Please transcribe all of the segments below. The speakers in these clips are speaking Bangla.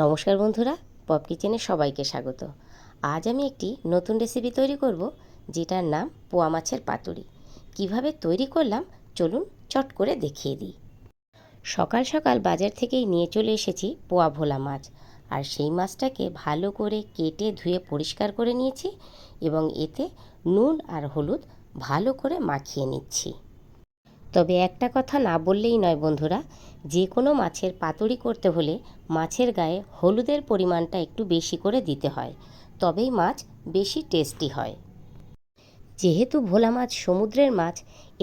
নমস্কার বন্ধুরা, পপ কিচেনে সবাইকে স্বাগত। আজ আমি একটি নতুন রেসিপি তৈরি করব, যেটার নাম পোয়া মাছের পাতুরি। কিভাবে তৈরি করলাম চলুন চট করে দেখিয়ে দিই। সকাল সকাল বাজার থেকেই নিয়ে চলে এসেছি পোয়া ভোলা মাছ, আর সেই মাছটাকে ভালো করে কেটে ধুয়ে পরিষ্কার করে নিয়েছি এবং এতে নুন আর হলুদ ভালো করে মাখিয়ে নিচ্ছি। তবে একটা কথা না বললেই নয় বন্ধুরা, যে কোনো মাছের পাতুরি করতে হলে মাছের গায়ে হলুদের পরিমাণটা একটু বেশি করে দিতে হয়, তবেই মাছ বেশি টেস্টি হয়। যেহেতু ভোলা মাছ সমুদ্রের মাছ,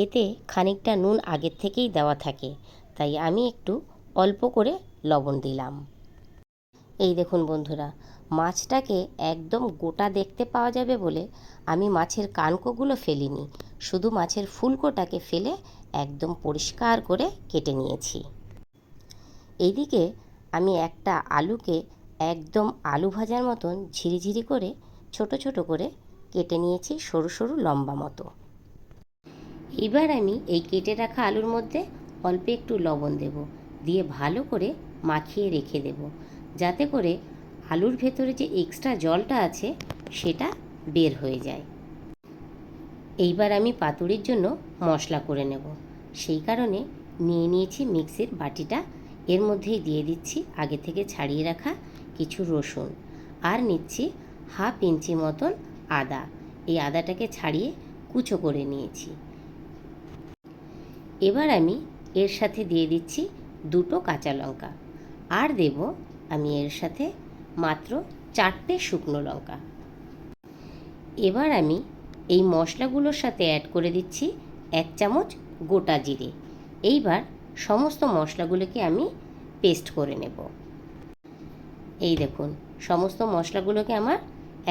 এতে খানিকটা নুন আগের থেকেই দেওয়া থাকে, তাই আমি একটু অল্প করে লবণ দিলাম। এই দেখুন বন্ধুরা, মাছটাকে একদম গোটা দেখতে পাওয়া যাবে বলে আমি মাছের কানকোগুলো ফেলিনি, শুধু মাছের ফুলকোটাকে ফেলে একদম পরিষ্কার করে কেটে নিয়েছি। এইদিকে আমি একটা আলুকে একদম আলু ভাজার মতন ঝিরিঝিরি করে ছোট ছোট করে কেটে নিয়েছি, সরু সরু লম্বা মতো। এবার আমি এই কেটে রাখা আলুর মধ্যে অল্প একটু লবণ দেব, দিয়ে ভালো করে মাখিয়ে রেখে দেব, যাতে করে আলুর ভেতরে যে এক্সট্রা জলটা আছে সেটা বের হয়ে যায়। এইবার আমি পাতুরির জন্য মশলা করে নেব, সেই কারণে নিয়ে নিয়েছি মিক্সির বাটিটা। এর মধ্যেই দিয়ে দিচ্ছি আগে থেকে ছাড়িয়ে রাখা কিছু রসুন, আর নিচ্ছি হাফ ইঞ্চি মতন আদা। এই আদাটাকে ছাড়িয়ে কুচো করে নিয়েছি। এবার আমি এর সাথে দিয়ে দিচ্ছি দুটো কাঁচা লঙ্কা, আর দেব আমি এর সাথে মাত্র 4টে শুকনো লঙ্কা। এবার আমি এই মশলাগুলোর সাথে অ্যাড করে দিচ্ছি 1 চামচ গোটা জিরে। এইবার সমস্ত মশলাগুলোকে আমি পেস্ট করে নেব। এই দেখুন, সমস্ত মশলাগুলোকে আমার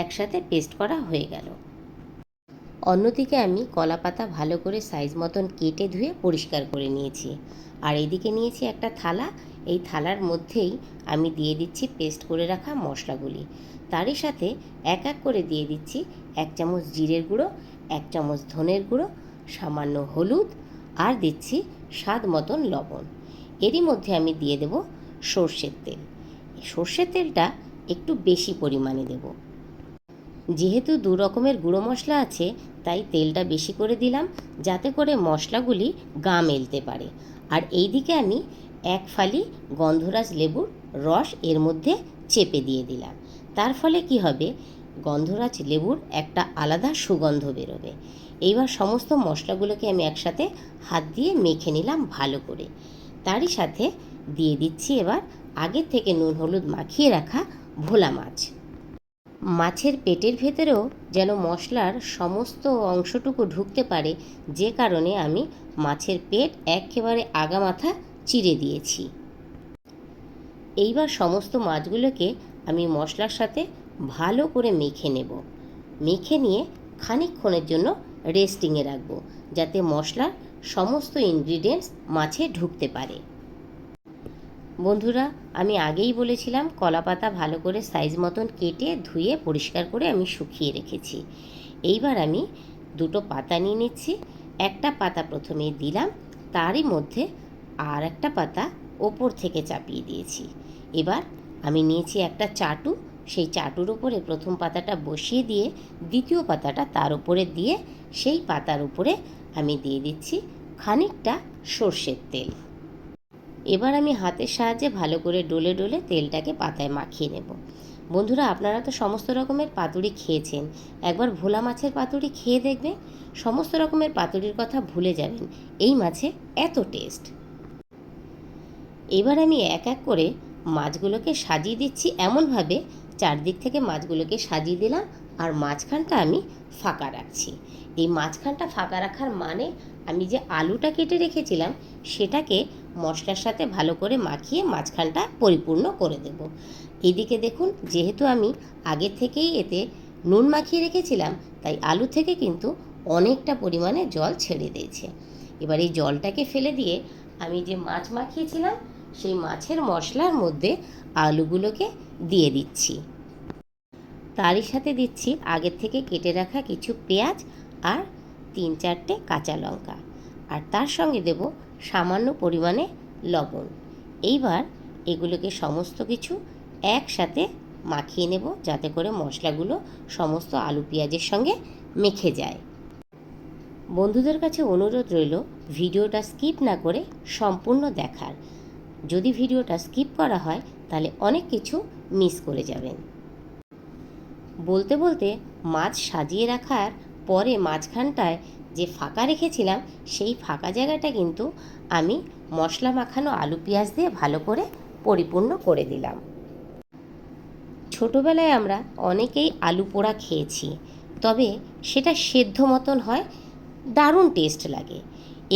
একসাথে পেস্ট করা হয়ে গেল। অন্যদিকে আমি কলা পাতা ভালো করে সাইজ মতন কেটে ধুয়ে পরিষ্কার করে নিয়েছি, আর এইদিকে নিয়েছি একটা থালা। এই থালার মধ্যেই আমি দিয়ে দিচ্ছি পেস্ট করে রাখা মশলাগুলি। তারই সাথে এক এক করে দিয়ে দিচ্ছি 1 চামচ জিরের গুঁড়ো, 1 চামচ ধনের গুঁড়ো, সামান্য হলুদ, আর দিচ্ছি স্বাদ মতন লবণ। এরই মধ্যে আমি দিয়ে দেব সর্ষের তেল। সর্ষের তেলটা একটু বেশি পরিমাণে দেব, যেহেতু 2 রকমের গুঁড়ো মশলা আছে, তাই তেলটা বেশি করে দিলাম, যাতে করে মশলাগুলি গা মেলতে পারে। আর এইদিকে আমি 1 ফালি গন্ধরাজ লেবুর রস এর মধ্যে চেপে দিয়ে দিলাম। তার ফলে কি হবে, গন্ধরাজ লেবুর একটা আলাদা সুগন্ধ বেরোবে। এইবার সমস্ত মশলাগুলোকে আমি একসাথে হাত দিয়ে মেখে নিলাম ভালো করে। তারই সাথে দিয়ে দিচ্ছি এবার আগের থেকে নুন হলুদ মাখিয়ে রাখা ভোলা মাছ। মাছের পেটের ভেতরেও যেন মশলার সমস্ত অংশটুকু ঢুকতে পারে, যে কারণে আমি মাছের পেট একেবারে আগামাথা চিড়ে দিয়েছি। এইবার সমস্ত মাছগুলোকে আমি মশলার সাথে ভালো করে মেখে নেব। মেখে নিয়ে খানিকক্ষণের জন্য রেস্টিংয়ে রাখবো, যাতে মশলার সমস্ত ইনগ্রিডিয়েন্টস মাছে ঢুকতে পারে। বন্ধুরা, আমি আগেই বলেছিলাম কলা পাতা ভালো করে সাইজ মতন কেটে ধুয়ে পরিষ্কার করে আমি শুকিয়ে রেখেছি। এইবার আমি দুটো পাতা নিয়ে নিচ্ছি। একটা পাতা প্রথমে দিলাম, তারই মধ্যে আর একটা পাতা ওপর থেকে চাপিয়ে দিয়েছি। এবার আমি নিয়েছি একটা চাটু, সেই চাটুর উপরে প্রথম পাতাটা বসিয়ে দিয়ে দ্বিতীয় পাতাটা তার উপরে দিয়ে সেই পাতার উপরে আমি দিয়ে দিচ্ছি খানিকটা সর্ষের তেল। এবার আমি হাতের সাহায্যে ভালো করে ডলে ডলে তেলটাকে পাতায় মাখিয়ে নেব। বন্ধুরা, আপনারা তো সমস্ত রকমের পাতুরি খেয়েছেন, একবার ভোলা মাছের পাতুরি খেয়ে দেখবেন, সমস্ত রকমের পাতুরির কথা ভুলে যাবেন। এই মাছে এত টেস্ট। এবার আমি এক এক করে মাছগুলোকে সাজিয়ে দিচ্ছি এমনভাবে, চারদিক থেকে মাছগুলোকে সাজিয়ে দিলাম, আর মাঝখানটা আমি ফাঁকা রাখছি। এই মাঝখানটা ফাঁকা রাখার মানে, আমি যে আলুটা কেটে রেখেছিলাম সেটাকে মশলার সাথে ভালো করে মাখিয়ে মাঝখানটা পরিপূর্ণ করে দেব। এদিকে দেখুন, যেহেতু আমি আগে থেকেই এতে নুন মাখিয়ে রেখেছিলাম, তাই আলু থেকে কিন্তু অনেকটা পরিমাণে জল ছেড়ে দিয়েছে। এবার এই জলটাকে ফেলে দিয়ে আমি যে মাছ মাখিয়েছিলাম সেই মাছের মশলার মধ্যে আলুগুলোকে দিয়ে দিচ্ছি। তারই সাথে দিচ্ছি আগের থেকে কেটে রাখা কিছু পেঁয়াজ আর 3-4টে কাঁচা লঙ্কা, আর তার সঙ্গে দেব সামান্য পরিমাণে লবণ। এইবার এগুলোকে সমস্ত কিছু একসাথে মাখিয়ে নেব, যাতে করে মশলাগুলো সমস্ত আলু পেঁয়াজের সঙ্গে মেখে যায়। বন্ধুদের কাছে অনুরোধ রইল ভিডিওটা স্কিপ না করে সম্পূর্ণ দেখার। যদি ভিডিওটা স্কিপ করা হয় তাহলে অনেক কিছু মিস করে যাবেন। বলতে বলতে মাছ সাজিয়ে রাখার পরে মাঝখানটায় যে ফাঁকা রেখেছিলাম সেই ফাঁকা জায়গাটা কিন্তু আমি মশলা মাখানো আলু পেঁয়াজ দিয়ে ভালো করে পরিপূর্ণ করে দিলাম। ছোটোবেলায় আমরা অনেকেই আলু পোড়া খেয়েছি, তবে সেটা সেদ্ধ মতন হয়, দারুণ টেস্ট লাগে।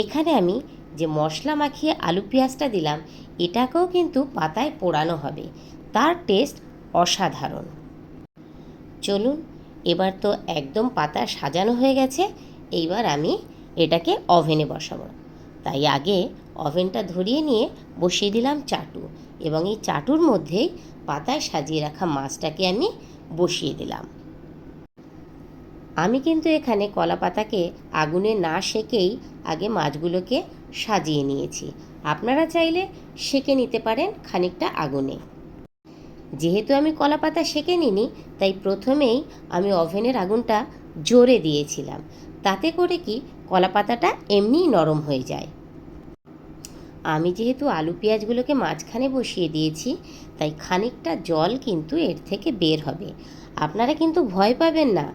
এখানে আমি যে মশলা মাখিয়ে আলু পেঁয়াজটা দিলাম এটাকেও কিন্তু পাতায় পোড়ানো হবে, তার টেস্ট অসাধারণ। চলুন, এবার তো একদম পাতা সাজানো হয়ে গেছে, এইবার আমি এটাকে ওভেনে বসাবো। তাই আগে ওভেনটা ধরিয়ে নিয়ে বসিয়ে দিলাম চাটু, এবং এই চাটুর মধ্যেই পাতায় সাজিয়ে রাখা মাছটাকে আমি বসিয়ে দিলাম। আমি কিন্তু এখানে কলা পাতাকে আগুনে না সেকেই আগে মাছগুলোকে সাজিয়ে নিয়েছি। আপনারা চাইলে সেকে নিতে পারেন খানিকটা আগুনে। যেহেতু আমি কলা পাতা সেকে নিইনি, তাই প্রথমেই আমি ওভেনের আগুনটা জোরে দিয়েছিলাম, তাতে করে কি কলা পাতাটা এমনিই নরম হয়ে যায়। আমি যেহেতু আলু পেঁয়াজগুলোকে মাঝখানে বসিয়ে দিয়েছি, তাই খানিকটা জল কিন্তু এর থেকে বের হবে। আপনারা কিন্তু ভয় পাবেন না,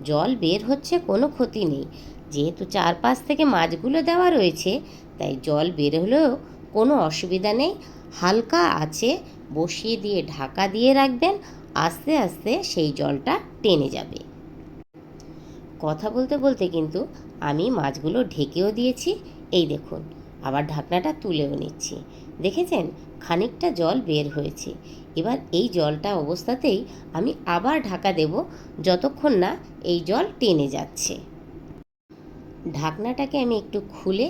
জল বের হচ্ছে কোনো ক্ষতি নেই। যেহেতু চারপাশ থেকে মাছগুলো দেওয়া রয়েছে, তাই জল বের হলেও কোনো অসুবিধা নেই। হালকা আঁচে বসিয়ে দিয়ে ঢাকা দিয়ে রাখবেন, আস্তে আস্তে সেই জলটা টেনে যাবে। কথা বলতে বলতে কিন্তু আমি মাছগুলো ঢেকেও দিয়েছি। এই দেখুন, আবার ঢাকনাটা তুলেও নিচ্ছি। দেখেছেন, খানিকটা জল বের হয়েছে। এবার এই জলটা অবস্থাতেই আমি আবার ঢাকা দেব, যতক্ষণ না এই জল টেনে যাচ্ছে। ঢাকনাটাকে আমি একটু খুলে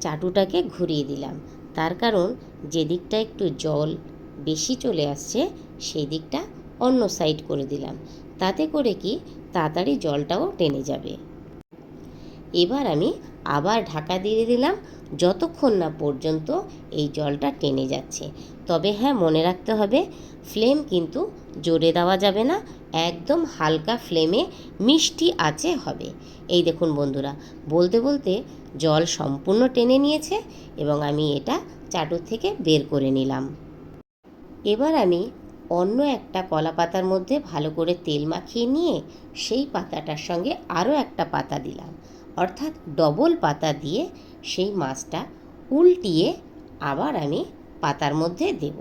চাটুটাকে ঘুরিয়ে দিলাম, তার কারণ যে দিকটা একটু জল বেশি চলে আসছে সেই দিকটা অন্য সাইড করে দিলাম, তাতে করে কি তাড়াতাড়ি জলটাও টেনে যাবে। এবার আমি আবার ঢাকা দিয়ে দিলাম, যতক্ষণ না পর্যন্ত এই জলটা টেনে যাচ্ছে। তবে হ্যাঁ, মনে রাখতে হবে ফ্লেম কিন্তু জোরে দেওয়া যাবে না, একদম হালকা ফ্লেমে মিষ্টি আঁচে হবে। এই দেখুন বন্ধুরা, বলতে বলতে জল সম্পূর্ণ টেনে নিয়েছে এবং আমি এটা চাটুর থেকে বের করে নিলাম। এবার আমি অন্য একটা কলা পাতার মধ্যে ভালো করে তেল মাখিয়ে নিয়ে সেই পাতাটার সঙ্গে আরও একটা পাতা দিলাম, অর্থাৎ ডবল পাতা দিয়ে সেই মাছটা উল্টিয়ে আবার আমি পাতার মধ্যে দেব।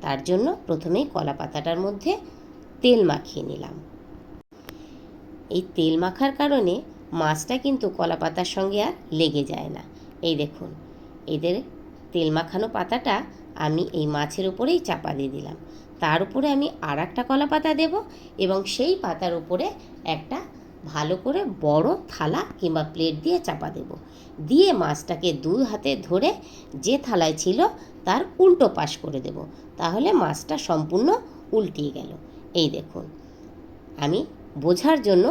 তার জন্য প্রথমেই কলা পাতাটার মধ্যে তেল মাখিয়ে নিলাম। এই তেল মাখার কারণে মাছটা কিন্তু কলা পাতার সঙ্গে আর লেগে যায় না। এই দেখুন, এদের তেল মাখানো পাতাটা আমি এই মাছের উপরেই চাপা দিয়ে দিলাম। তার উপরে আমি আর একটা কলা পাতা দেব এবং সেই পাতার উপরে একটা ভালো করে বড় থালা কিংবা প্লেট দিয়ে চাপা দেব। দিয়ে মাছটাকে দুই হাতে ধরে যে থালায় ছিল তার উল্টো পাশ করে দেব, তাহলে মাছটা সম্পূর্ণ উল্টিয়ে গেল। এই দেখুন, আমি বোঝার জন্য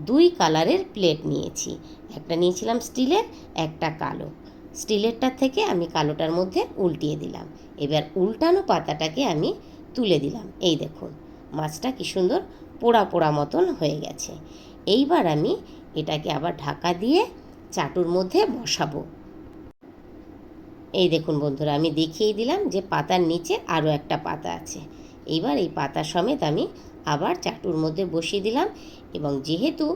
দুই কালারের প্লেট নিয়েছি, একটা নিয়েছিলাম স্টিলের, একটা কালো। স্টিলেরটার থেকে আমি কালোটার মধ্যে উল্টিয়ে দিলাম। এবার উল্টানো পাতাটাকে আমি তুলে দিলাম। এই দেখুন, মাছটা কি সুন্দর পোড়া পোড়া মতন হয়ে গেছে। এইবার আমি এটাকে আবার ঢাকা দিয়ে চাটুর মধ্যে বসাবো। এই দেখুন বন্ধুরা, আমি দেখিয়ে দিলাম যে পাতার নিচে আরও একটা পাতা আছে। এইবার এই পাতা সমেত আমি আবার চাটুর মধ্যে বসিয়ে দিলাম, এবং যেহেতু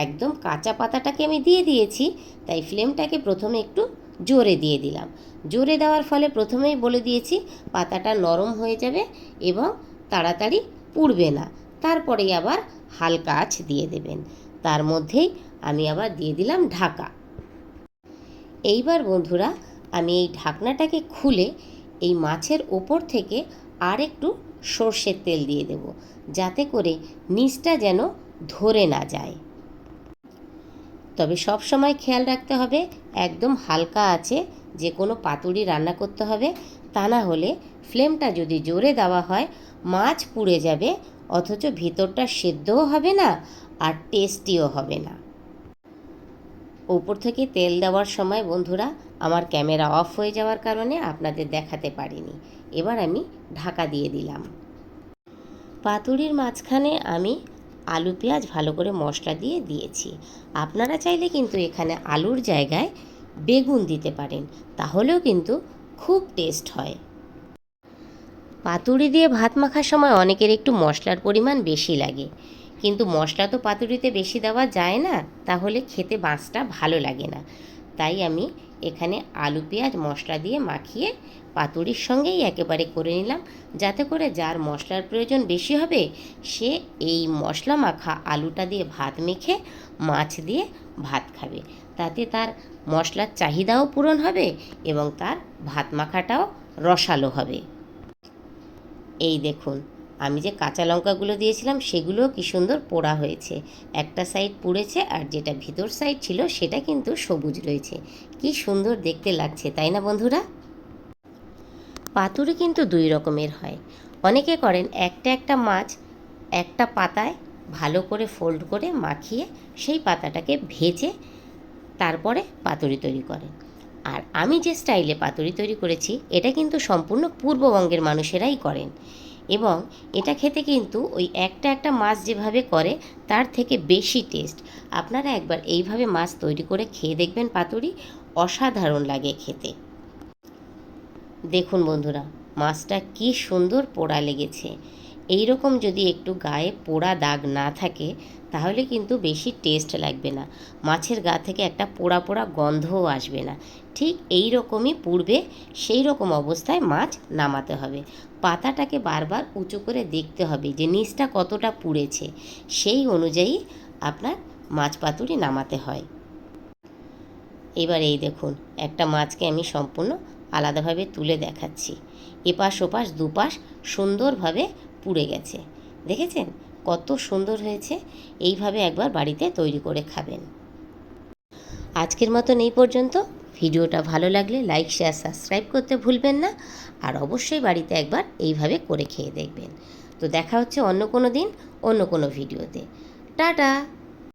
একদম কাঁচা পাতাটাকে আমি দিয়ে দিয়েছি, তাই ফ্লেমটাকে প্রথমে একটু জোরে দিয়ে দিলাম। জোরে দেওয়ার ফলে প্রথমেই বলে দিয়েছি পাতাটা নরম হয়ে যাবে এবং তাড়াতাড়ি পুড়বে না। তারপরেই আবার হালকা আঁচ দিয়ে দেবেন। তার মধ্যেই আমি আবার দিয়ে দিলাম ঢাকা। এইবার বন্ধুরা, আমি এই ঢাকনাটাকে খুলে এই মাছের ওপর থেকে আর একটু সর্ষের তেল দিয়ে দেব, যাতে করে নিচটা যেন ধরে না যায়। তবে সব সময় খেয়াল রাখতে হবে একদম হালকা আছে যে কোনো পাতুরি রান্না করতে হবে, তা না হলে ফ্লেমটা যদি জোরে দেওয়া হয় মাছ পুড়ে যাবে, অথচ ভিতরটা সেদ্ধও হবে না আর টেস্টিও হবে না। উপর থেকে তেল দেওয়ার সময় বন্ধুরা আমার ক্যামেরা অফ হয়ে যাওয়ার কারণে আপনাদের দেখাতে পারিনি। এবার আমি ঢাকা দিয়ে দিলাম। পাতুরির মাঝখানে আমি আলু পেঁয়াজ ভালো করে মশলা দিয়ে দিয়েছি। আপনারা চাইলে কিন্তু এখানে আলুর জায়গায় বেগুন দিতে পারেন, তাহলেও কিন্তু খুব টেস্ট হয়। পাতুরি দিয়ে ভাত মাখার সময় অনেকের একটু মশলার পরিমাণ বেশি লাগে, কিন্তু মশলা তো পাতুরিতে বেশি দেওয়া যায় না, তাহলে খেতে মাছটা ভালো লাগে না। তাই আমি এখানে আলু পেঁয়াজ মশলা দিয়ে মাখিয়ে পাতুরির সঙ্গেই একেবারে করে নিলাম, যাতে করে যার মশলার প্রয়োজন বেশি হবে সে এই মশলা মাখা আলুটা দিয়ে ভাত মেখে মাছ দিয়ে ভাত খাবে। তাতে তার মশলার চাহিদাও পূরণ হবে এবং তার ভাত মাখাটাও রসালো হবে। এই দেখুন, আমি যে কাঁচা লঙ্কাগুলো দিয়েছিলাম সেগুলোও কি সুন্দর পোড়া হয়েছে। একটা সাইড পুড়েছে আর যেটা ভিতর সাইড ছিল সেটা কিন্তু সবুজ রয়েছে। কি সুন্দর দেখতে লাগছে, তাই না বন্ধুরা? পাতুরি কিন্তু দুই রকমের হয়। অনেকে করেন একটা একটা মাছ একটা পাতায় ভালো করে ফোল্ড করে মাখিয়ে সেই পাতাটাকে ভেজে তারপরে পাতুরি তৈরি করেন। আর আমি যে স্টাইলে পাতুরি তৈরি করেছি এটা কিন্তু সম্পূর্ণ পূর্ববঙ্গের মানুষেরাই করেন, এবং এটা খেতে কিন্তু ওই একটা একটা মাছ যেভাবে করে তার থেকে বেশি টেস্ট। আপনারা একবার এইভাবে মাছ তৈরি করে খেয়ে দেখবেন পাতুরি, অসাধারণ লাগে খেতে। দেখুন বন্ধুরা, মাছটা কি সুন্দর পোড়া লেগেছে। এই রকম যদি একটু গায়ে পোড়া দাগ না থাকে তাহলে কিন্তু বেশি টেস্ট লাগবে না, মাছের গা থেকে একটা পোড়া পোড়া গন্ধও আসবে না। ঠিক এই রকমই পুড়বে, সেই রকম অবস্থায় মাছ নামাতে হবে। পাতাটাকে বারবার উঁচু করে দেখতে হবে যে নিচটা কতটা পুড়েছে, সেই অনুযায়ী আপনার মাছ পাতুরি নামাতে হয়। এবার এই দেখুন, একটা মাছকে আমি সম্পূর্ণ আলাদাভাবে তুলে দেখাচ্ছি। এপাশ ওপাশ দুপাশ সুন্দরভাবে পুড়ে গেছে, দেখেছেন কত সুন্দর হয়েছে। এইভাবে একবার বাড়িতে তৈরি করে খাবেন। আজকের মতন এই পর্যন্ত। ভিডিওটা ভালো লাগলে লাইক শেয়ার সাবস্ক্রাইব করতে ভুলবেন না, আর অবশ্যই বাড়িতে একবার এইভাবে করে খেয়ে দেখবেন। তো দেখা হচ্ছে অন্য কোনো দিন অন্য কোনো ভিডিওতে। টাটা।